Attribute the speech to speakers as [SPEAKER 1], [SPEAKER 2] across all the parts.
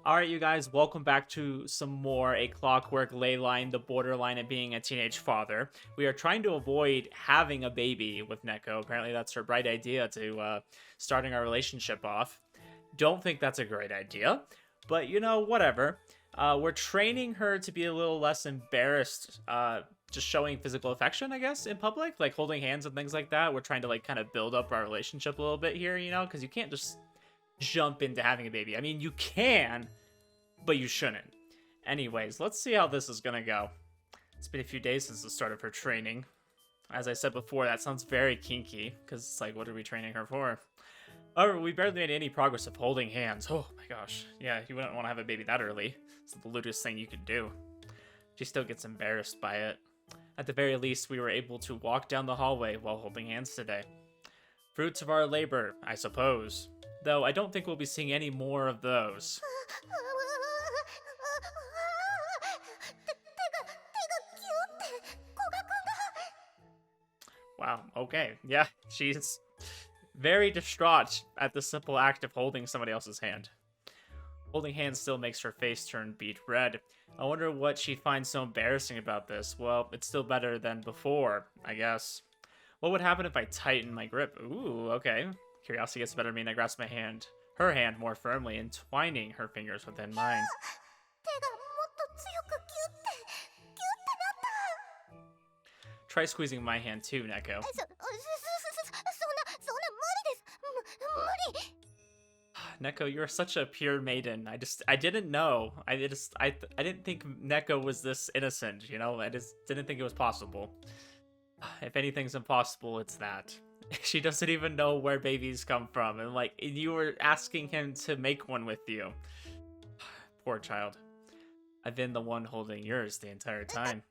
[SPEAKER 1] Alright, you guys, welcome back to some more A Clockwork, Ley-Line, the borderline of being a teenage father. We are trying to avoid having a baby with Neko. Apparently that's her bright idea to starting our relationship off. Don't think that's a great idea, but you know, whatever. We're training her to be a little less embarrassed, just showing physical affection, I guess, in public, like holding hands and things like that. We're trying to like kind of build up our relationship a little bit here, you know, because you can't just jump into having a baby. I mean, you can, but you shouldn't. Anyways, let's see how this is gonna go. It's been a few days since the start of her training. As I said before, that sounds very kinky, because it's like, what are we training her for? Oh, we barely made any progress of holding hands. Oh my gosh. Yeah, you wouldn't want to have a baby that early. It's the lewdest thing you could do. She still gets embarrassed by it. At the very least, we were able to walk down the hallway while holding hands today. Fruits of our labor, I suppose. Though I don't think we'll be seeing any more of those. Wow, okay. Yeah, she's very distraught at the simple act of holding somebody else's hand. Holding hands still makes her face turn beet red. I wonder what she finds so embarrassing about this. Well, it's still better than before, I guess. What would happen if I tighten my grip? Ooh, okay. Curiosity gets the better of me and I grasp her hand more firmly, entwining her fingers within mine. Try squeezing my hand too, Neko. Neko, you're such a pure maiden. I didn't know. I didn't think Neko was this innocent, you know? I just didn't think it was possible. If anything's impossible, it's that. She doesn't even know where babies come from, and like, you were asking him to make one with you. Poor child. I've been the one holding yours the entire time.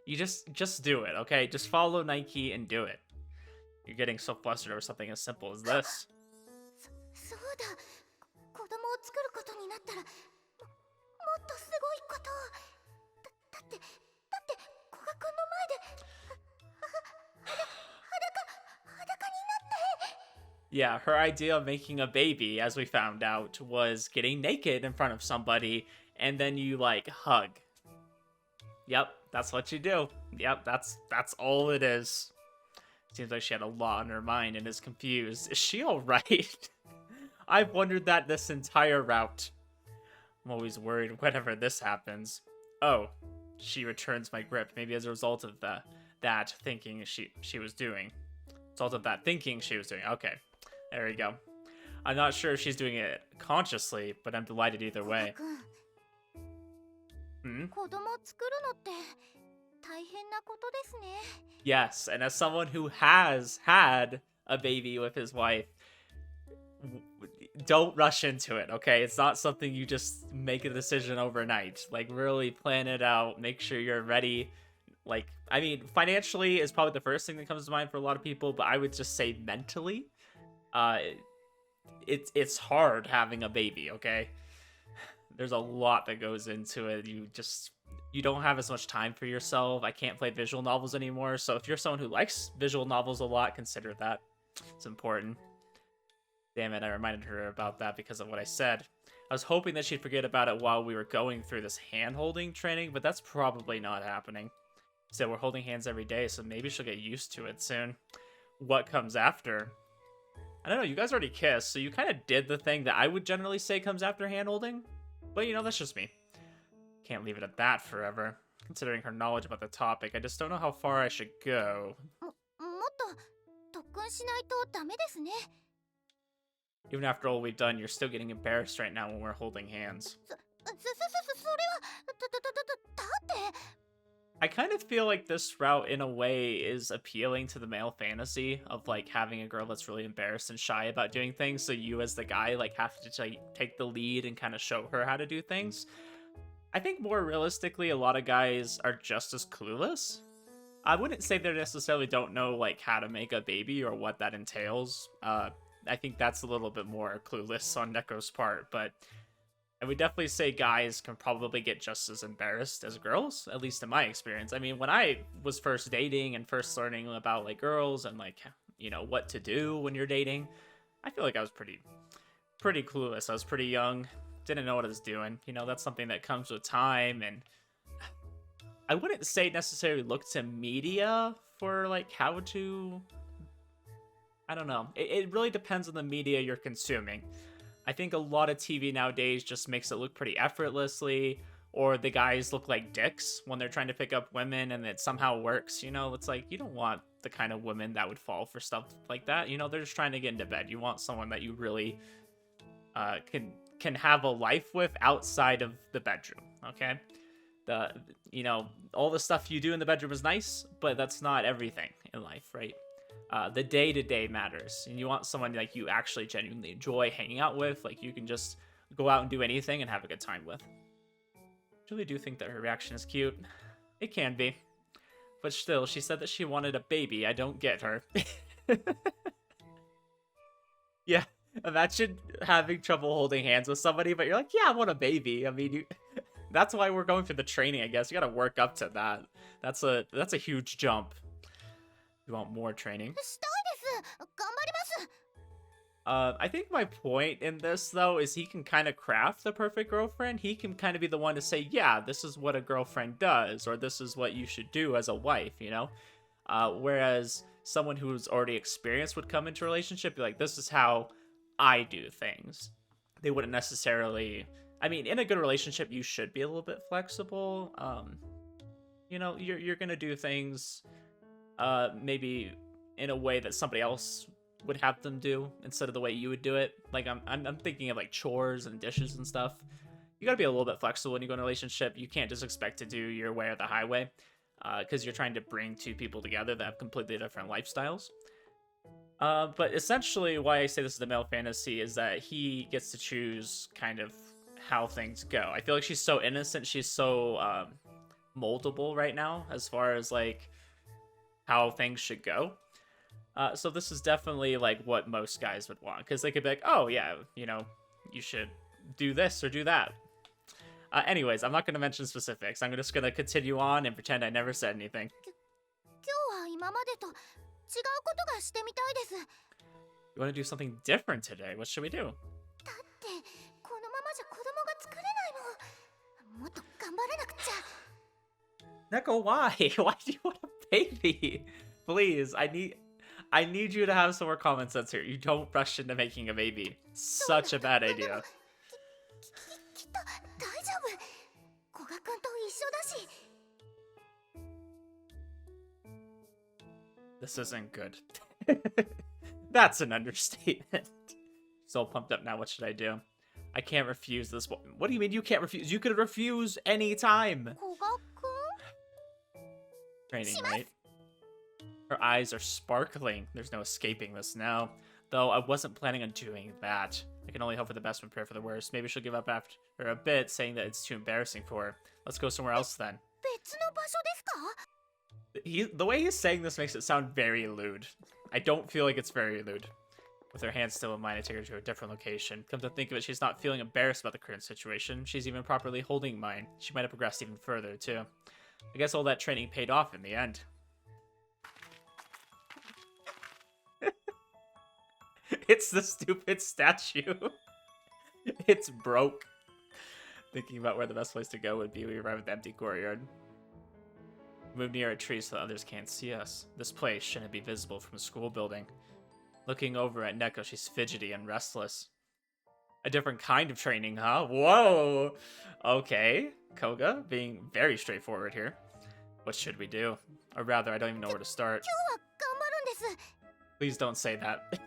[SPEAKER 1] You just do it, okay? Just follow Nike and do it. You're getting so flustered over something as simple as this. Yeah, her idea of making a baby, as we found out, was getting naked in front of somebody, and then you, like, hug. Yep, that's what you do. Yep, that's all it is. Seems like she had a lot on her mind and is confused. Is she alright? I've wondered that this entire route. I'm always worried whenever this happens. Oh, she returns my grip, maybe as a result of that thinking she was doing. Result of that thinking she was doing. Okay. There we go. I'm not sure if she's doing it consciously, but I'm delighted either way. Hmm? Yes, and as someone who has had a baby with his wife, don't rush into it, okay? It's not something you just make a decision overnight. Like, really plan it out, make sure you're ready. Like, I mean, financially is probably the first thing that comes to mind for a lot of people, but I would just say mentally. It's hard having a baby, okay? There's a lot that goes into it. You don't have as much time for yourself. I can't play visual novels anymore, so if you're someone who likes visual novels a lot, consider that. It's important. Damn it, I reminded her about that because of what I said. I was hoping that she'd forget about it while we were going through this hand-holding training, but that's probably not happening. So we're holding hands every day, so maybe she'll get used to it soon. What comes after? I don't know, you guys already kissed, so you kind of did the thing that I would generally say comes after hand-holding. But, you know, that's just me. Can't leave it at that forever. Considering her knowledge about the topic, I just don't know how far I should go. Even after all we've done, you're still getting embarrassed right now when we're holding hands. I kind of feel like this route, in a way, is appealing to the male fantasy of, like, having a girl that's really embarrassed and shy about doing things, so you as the guy, like, have to like, take the lead and kind of show her how to do things. I think more realistically, a lot of guys are just as clueless. I wouldn't say they necessarily don't know, like, how to make a baby or what that entails. I think that's a little bit more clueless on Neko's part, but I would definitely say guys can probably get just as embarrassed as girls, at least in my experience. I mean, when I was first dating and first learning about, like, girls and, like, you know, what to do when you're dating. I feel like I was pretty clueless. I was pretty young, didn't know what I was doing. You know, that's something that comes with time, and I wouldn't say necessarily look to media for like how to. I don't know. It really depends on the media you're consuming. I think a lot of TV nowadays just makes it look pretty effortlessly, or the guys look like dicks when they're trying to pick up women and it somehow works. You know, it's like you don't want the kind of women that would fall for stuff like that. You know, they're just trying to get into bed. You want someone that you really can have a life with outside of the bedroom. Okay, you know, all the stuff you do in the bedroom is nice, but that's not everything in life, right? The day-to-day matters, and you want someone like you actually genuinely enjoy hanging out with, like you can just go out and do anything and have a good time with. I really do think that her reaction is cute. It can be, but still, she said that she wanted a baby. I don't get her. Yeah, imagine having trouble holding hands with somebody, but you're like, yeah, I want a baby. I mean, that's why we're going through the training, I guess. You gotta work up to that. That's a huge jump. You want more training? I think my point in this, though, is he can kind of craft the perfect girlfriend. He can kind of be the one to say, yeah, this is what a girlfriend does, or this is what you should do as a wife, you know? Whereas someone who's already experienced would come into a relationship, be like, this is how I do things. They wouldn't necessarily... I mean, in a good relationship, you should be a little bit flexible. You know, you're gonna do things... maybe in a way that somebody else would have them do instead of the way you would do it. Like I'm thinking of like chores and dishes and stuff. You gotta be a little bit flexible when you go in a relationship. You can't just expect to do your way or the highway, because you're trying to bring two people together that have completely different lifestyles. But essentially, why I say this is the male fantasy is that he gets to choose kind of how things go. I feel like she's so innocent. She's so moldable right now as far as like how things should go. So this is definitely like what most guys would want, because they could be like, oh yeah, you know, you should do this or do that. Anyways, I'm not going to mention specifics. I'm just going to continue on and pretend I never said anything. You want to do something different today? What should we do? Neko, why? Why do you want a baby? Please, I need you to have some more common sense here. You don't rush into making a baby. Such a bad idea. This isn't good. That's an understatement. So pumped up now. What should I do? I can't refuse this. What do you mean you can't refuse? You could refuse any time. Training, right? Her eyes are sparkling. There's no escaping this now. Though I wasn't planning on doing that. I can only hope for the best and prepare for the worst. Maybe she'll give up after a bit, saying that it's too embarrassing for her. Let's go somewhere else then. The way he's saying this makes it sound very lewd. I don't feel like it's very lewd. With her hand still in mine, I take her to a different location. Come to think of it, she's not feeling embarrassed about the current situation. She's even properly holding mine. She might have progressed even further, too. I guess all that training paid off in the end. It's the stupid statue. It's broke. Thinking about where the best place to go would be, we arrive at the empty courtyard. Move near a tree so that others can't see us. This place shouldn't be visible from a school building. Looking over at Neko, she's fidgety and restless. A different kind of training, huh? Whoa! Okay. Koga, being very straightforward here. What should we do? Or rather, I don't even know where to start. Please don't say that.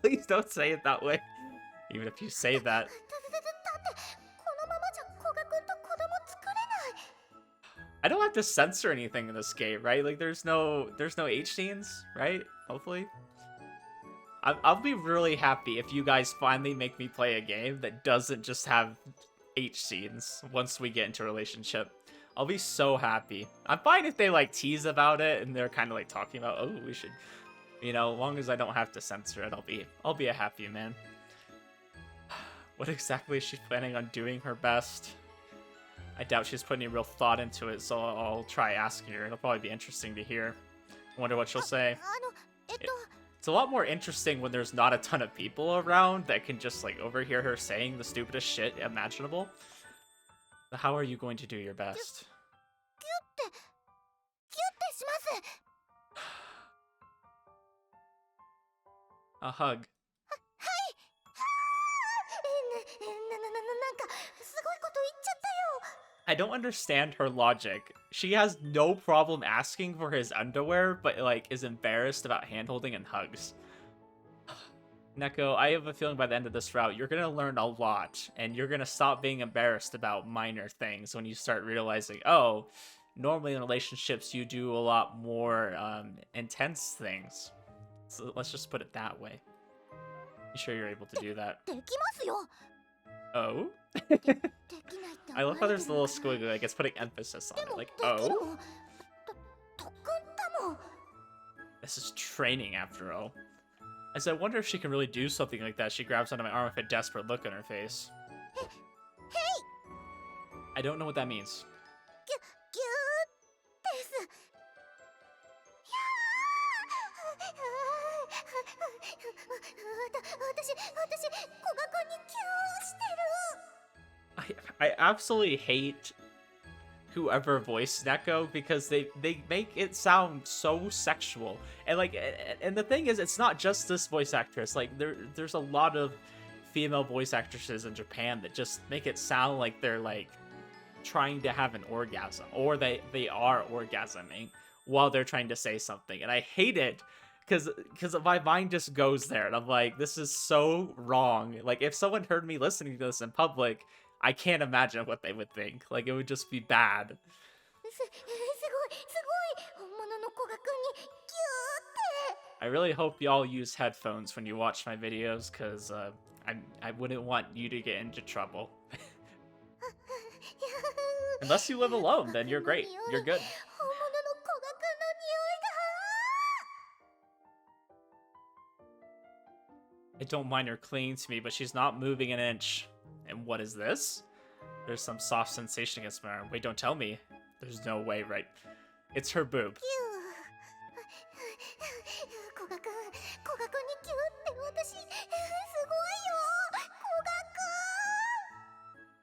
[SPEAKER 1] Please don't say it that way. Even if you say that. I don't have to censor anything in this game, right? Like, there's no H scenes, right? Hopefully. I'll be really happy if you guys finally make me play a game that doesn't just have H scenes once we get into a relationship. I'll be so happy. I'm fine if they, like, tease about it and they're kind of, like, talking about, oh, we should... You know, as long as I don't have to censor it, I'll be a happy man. What exactly is she planning on doing her best? I doubt she's putting any real thought into it, so I'll try asking her. It'll probably be interesting to hear. I wonder what she'll say. a lot more interesting when there's not a ton of people around that can just, like, overhear her saying the stupidest shit imaginable. But how are you going to do your best? A hug. I don't understand her logic. She has no problem asking for his underwear, but, like, is embarrassed about handholding and hugs. Neko, I have a feeling by the end of this route, you're gonna learn a lot, and you're gonna stop being embarrassed about minor things when you start realizing, oh, normally in relationships you do a lot more intense things. So let's just put it that way. You sure you're able to do that? Oh? I love how there's the little squiggly, like it's putting emphasis on it, like, oh? This is training after all. As I wonder if she can really do something like that, she grabs onto my arm with a desperate look on her face. I don't know what that means. I absolutely hate whoever voiced Neko because they make it sound so sexual. And like, and the thing is, it's not just this voice actress. Like there's a lot of female voice actresses in Japan that just make it sound like they're like trying to have an orgasm, or they are orgasming while they're trying to say something. And I hate it because my mind just goes there and I'm like, this is so wrong. Like if someone heard me listening to this in public, I can't imagine what they would think. Like, it would just be bad. I really hope y'all use headphones when you watch my videos, because I wouldn't want you to get into trouble. Unless you live alone, then you're great. You're good. I don't mind her clinging to me, but she's not moving an inch. And what is this? There's some soft sensation against my arm. Wait, don't tell me. There's no way, right? It's her boob.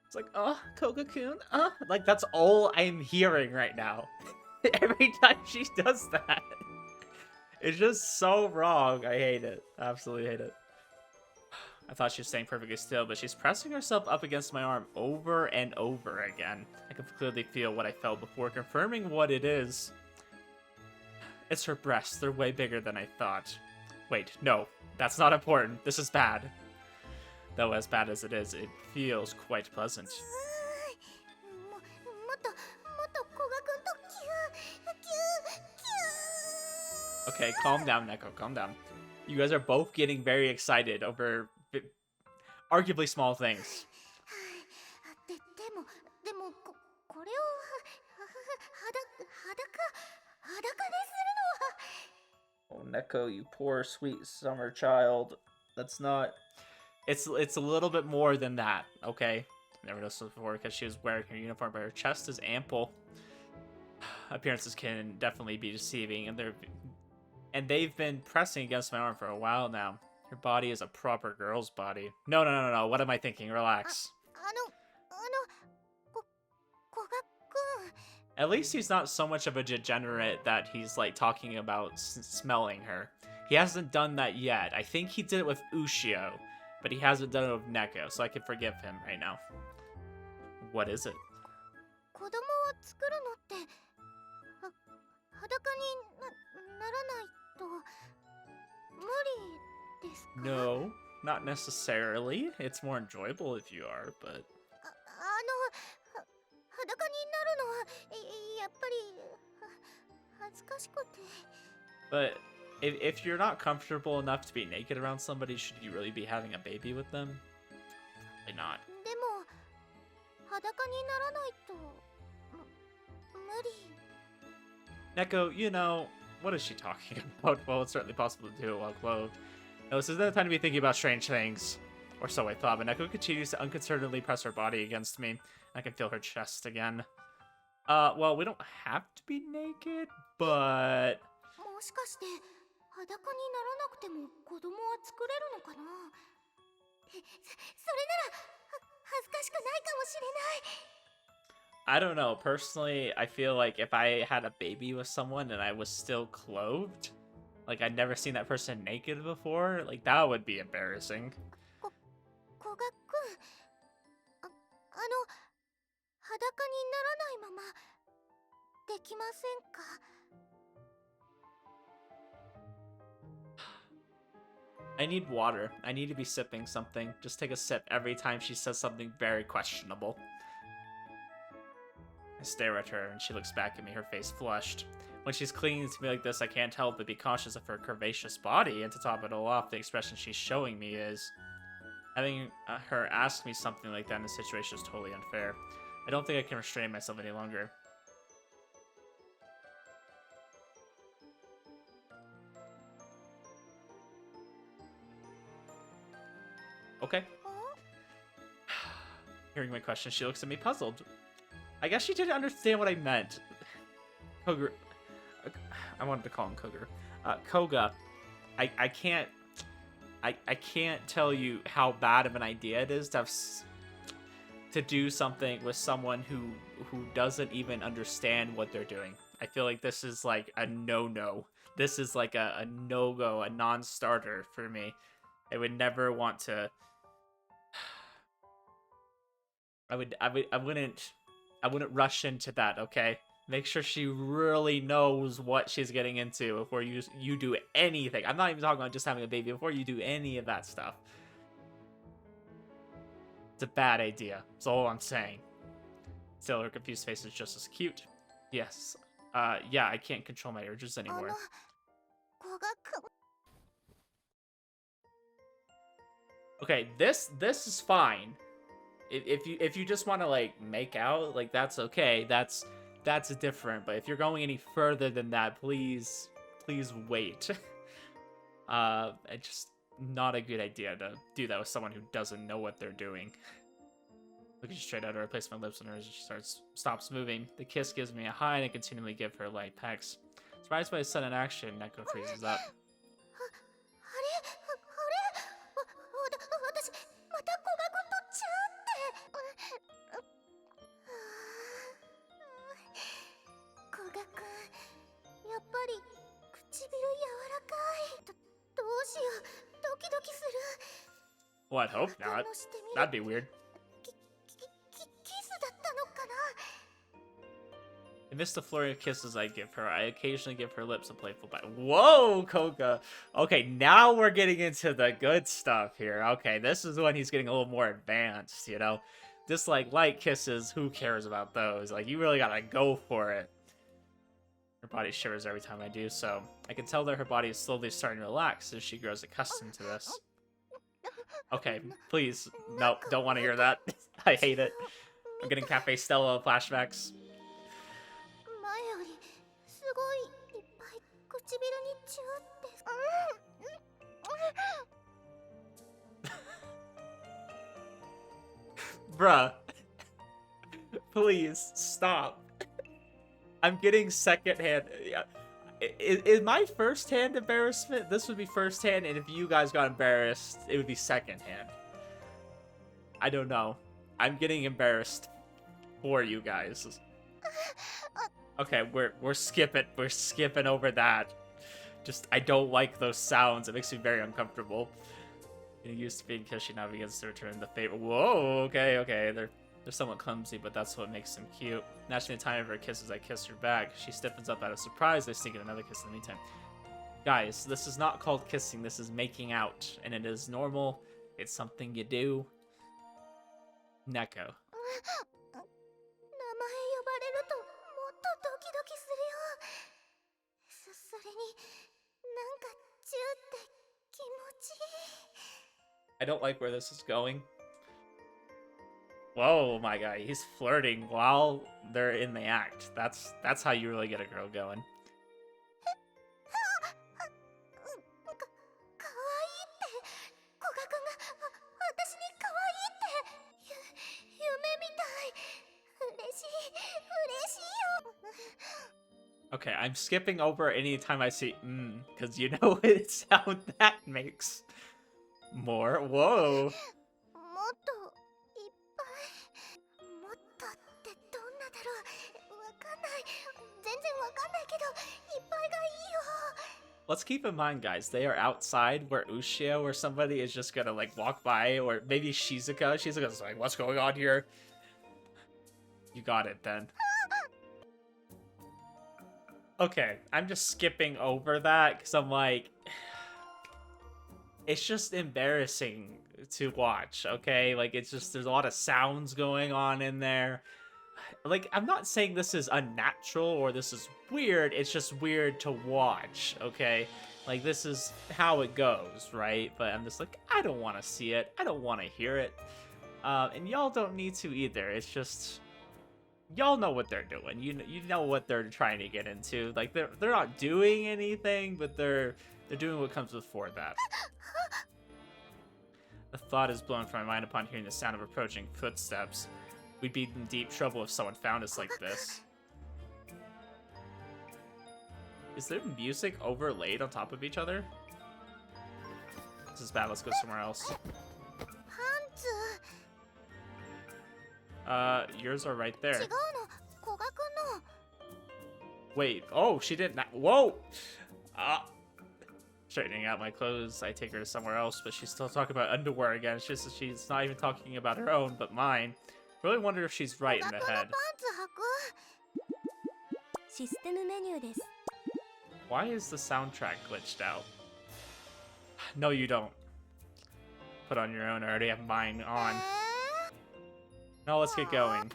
[SPEAKER 1] It's like, oh, Koga-kun, like that's all I'm hearing right now. Every time she does that. It's just so wrong. I hate it. Absolutely hate it. I thought she was staying perfectly still, but she's pressing herself up against my arm over and over again. I can clearly feel what I felt before, confirming what it is. It's her breasts. They're way bigger than I thought. Wait, no. That's not important. This is bad. Though as bad as it is, it feels quite pleasant. Okay, calm down, Neko. Calm down. You guys are both getting very excited over arguably small things. Oh, Neko, you poor sweet summer child. That's not... It's a little bit more than that, okay? Never noticed this before because she was wearing her uniform, but her chest is ample. Appearances can definitely be deceiving, and they've been pressing against my arm for a while now. Her body is a proper girl's body. No. What am I thinking? Relax. At least he's not so much of a degenerate that he's like talking about smelling her. He hasn't done that yet. I think he did it with Ushio, but he hasn't done it with Neko, so I can forgive him right now. What is it? No, not necessarily. It's more enjoyable if you are, but... But if you're not comfortable enough to be naked around somebody, should you really be having a baby with them? Probably not. Neko, you know, what is she talking about? Well, it's certainly possible to do it while clothed. No, this isn't the time to be thinking about strange things. Or so I thought, but Neko continues to unconcernedly press her body against me. I can feel her chest again. Well, we don't have to be naked, but...
[SPEAKER 2] 裸にならなくても子供は作れるのかな。それなら恥ずかしくないかもしれない。
[SPEAKER 1] I don't know. Personally, I feel like if I had a baby with someone and I was still clothed, like I'd never seen that person naked before, like that would be embarrassing.
[SPEAKER 2] 古賀くん、裸にならないままできませんか？
[SPEAKER 1] I need water. I need to be sipping something. Just take a sip every time she says something very questionable. I stare at her and she looks back at me, her face flushed. When she's clinging to me like this, I can't help but be cautious of her curvaceous body, and to top it all off, the expression she's showing me is... Having her ask me something like that in this situation is totally unfair. I don't think I can restrain myself any longer. Okay. Hearing my question, she looks at me puzzled. I guess she didn't understand what I meant. Koga. I wanted to call him Koga. Koga. I can't tell you how bad of an idea it is to do something with someone who doesn't even understand what they're doing. I feel like this is like a no-no. This is like a no-go, a non-starter for me. I would never want to. I wouldn't rush into that, okay? Make sure she really knows what she's getting into before you do anything. I'm not even talking about just having a baby, before you do any of that stuff. It's a bad idea. That's all I'm saying. Still, her confused face is just as cute. Yes. Yeah, I can't control my urges anymore. Okay, this is fine. If you just want to like make out, like that's okay. That's different. But if you're going any further than that, please wait. It's just not a good idea to do that with someone who doesn't know what they're doing. Looking straight at her, I place my lips on hers as she stops moving. The kiss gives me a high, and I continually give her light pecks. Surprised by his sudden action, Neko freezes up. Well, I'd hope not. That'd be weird. Amidst the flurry of kisses I give her, I occasionally give her lips a playful bite. Whoa, Koga! Okay, now we're getting into the good stuff here. Okay, this is when he's getting a little more advanced, you know? Just like light kisses, who cares about those? Like, you really gotta go for it. Her body shivers every time I do so. I can tell that her body is slowly starting to relax as she grows accustomed to this. Okay, please. No, don't want to hear that. I hate it. I'm getting Cafe Stella flashbacks. Bruh. Please, stop. I'm getting secondhand. Is my first-hand embarrassment? This would be first-hand, and if you guys got embarrassed, it would be second-hand. I don't know. I'm getting embarrassed for you guys. Okay, we're skipping over that. Just, I don't like those sounds. It makes me very uncomfortable. Getting used to being kissed, she now begins to return the favor. Whoa, okay. They're somewhat clumsy, but that's what makes them cute. Naturally, the time of her kisses, I kiss her back. She stiffens up out of surprise. I sneak in another kiss in the meantime. Guys, this is not called kissing. This is making out, and it is normal. It's something you do. Neko. I don't like where this is going. Whoa, my guy, he's flirting while they're in the act. That's how you really get a girl going. Okay, I'm skipping over any time I see because you know what sound that makes. More. Whoa.
[SPEAKER 2] もっといっぱいもっとってどんなだろうわかんない全然わかんないけどいっぱいがいいよ
[SPEAKER 1] Let's keep in mind, guys, they are outside where Ushio or somebody is just gonna like walk by, or maybe Shizuka. Shizuka's like, what's going on here? You got it then. Okay, I'm just skipping over that because I'm like, it's just embarrassing to watch, okay? Like, it's just, there's a lot of sounds going on in there. Like, I'm not saying this is unnatural or this is weird, it's just weird to watch, okay? Like, this is how it goes, right? But I'm just like, I don't want to see it, I don't want to hear it. And y'all don't need to either, it's just... Y'all know what they're doing. You know what they're trying to get into. Like, they're not doing anything, but they're doing what comes before that. A thought is blown from my mind upon hearing the sound of approaching footsteps. We'd be in deep trouble if someone found us like this. Is there music overlaid on top of each other? This is bad. Let's go somewhere else.
[SPEAKER 2] パンツ
[SPEAKER 1] Yours are right
[SPEAKER 2] 違
[SPEAKER 1] there.
[SPEAKER 2] うの古賀くんの
[SPEAKER 1] Wait. Oh, she didn't. Whoa. Straightening out my clothes, I take her to somewhere else, but she's still talking about underwear again. She's not even talking about her own, but mine. Really wonder if she's right in the
[SPEAKER 2] 古賀くんの
[SPEAKER 1] head.
[SPEAKER 2] パンツ履くシステムメニューです
[SPEAKER 1] Why is the soundtrack glitched out? No, you don't. Put on your own. I already have mine on. Now let's get going.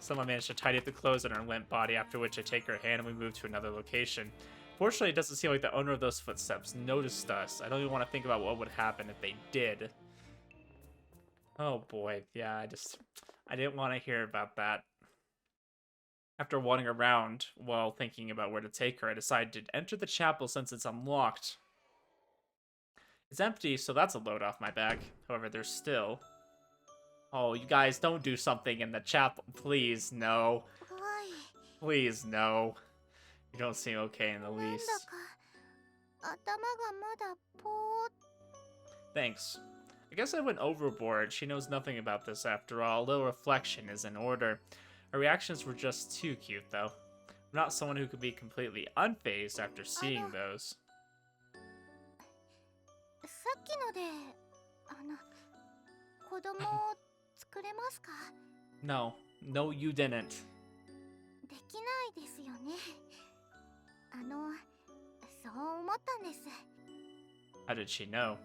[SPEAKER 1] Someone managed to tidy up the clothes on her limp body, after which I take her hand and we move to another location. Fortunately, it doesn't seem like the owner of those footsteps noticed us. I don't even want to think about what would happen if they did. Oh boy, yeah, I didn't want to hear about that. After wandering around while thinking about where to take her, I decided to enter the chapel since it's unlocked. It's empty, so that's a load off my back. However, there's still... Oh, you guys, don't do something in the chapel. Please, no.
[SPEAKER 2] はい
[SPEAKER 1] Please, no. You don't seem okay in the
[SPEAKER 2] なんだ
[SPEAKER 1] least.
[SPEAKER 2] か頭がまだぽーっ
[SPEAKER 1] Thanks. I guess I went overboard. She knows nothing about this after all. A little reflection is in order. Her reactions were just too cute, though. I'm not someone who could be completely unfazed after seeing those.
[SPEAKER 2] さっきので子供を作れますか
[SPEAKER 1] No. No, you didn't.
[SPEAKER 2] できないですよねそう思ったんです
[SPEAKER 1] How did she know?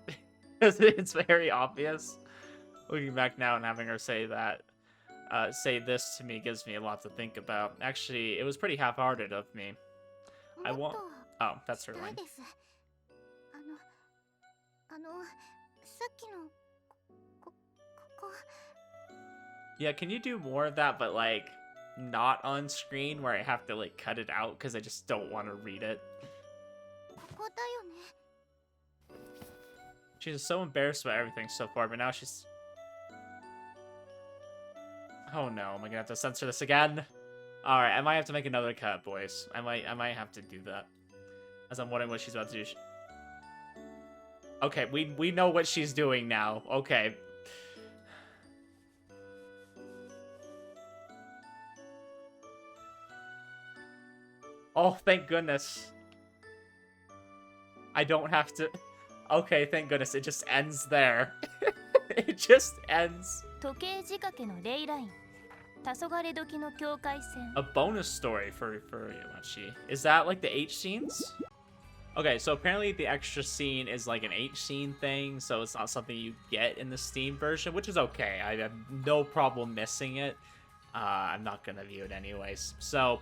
[SPEAKER 1] It's very obvious. Looking back now and having her say that, say this to me gives me a lot to think about. Actually, it was pretty half-hearted of me. I
[SPEAKER 2] もっ
[SPEAKER 1] want...
[SPEAKER 2] と
[SPEAKER 1] Oh, that's her
[SPEAKER 2] したい
[SPEAKER 1] line.
[SPEAKER 2] ですさっきのこ
[SPEAKER 1] Yeah, can you do more of that, but like, not on screen where I have to like cut it out because I just don't want to read it?
[SPEAKER 2] ここだよね
[SPEAKER 1] She's so embarrassed about everything so far, but now she's... Oh no, am I gonna have to censor this again? Alright, I might have to make another cut, boys. I might have to do that. As I'm wondering what she's about to do. Okay, we know what she's doing now. Okay. Oh, thank goodness. I don't have to... Okay, thank goodness. It just ends there. It just ends.
[SPEAKER 2] 時計仕掛けのレイライン黄昏時の境界線
[SPEAKER 1] A bonus story for Yumachi. Is that like the H scenes? Okay, so apparently the extra scene is like an H scene thing, so it's not something you get in the Steam version, which is okay. I have no problem missing it. I'm not gonna view it anyways. So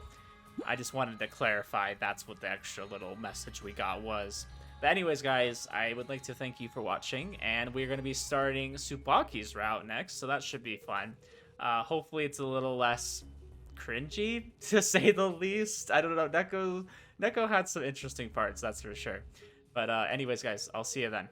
[SPEAKER 1] I just wanted to clarify that's what the extra little message we got was. But anyways, guys, I would like to thank you for watching, and we're going to be starting Tsubaki's route next, so that should be fun. Hopefully it's a little less cringy, to say the least. I don't know, Neko had some interesting parts, that's for sure. But anyways, guys, I'll see you then.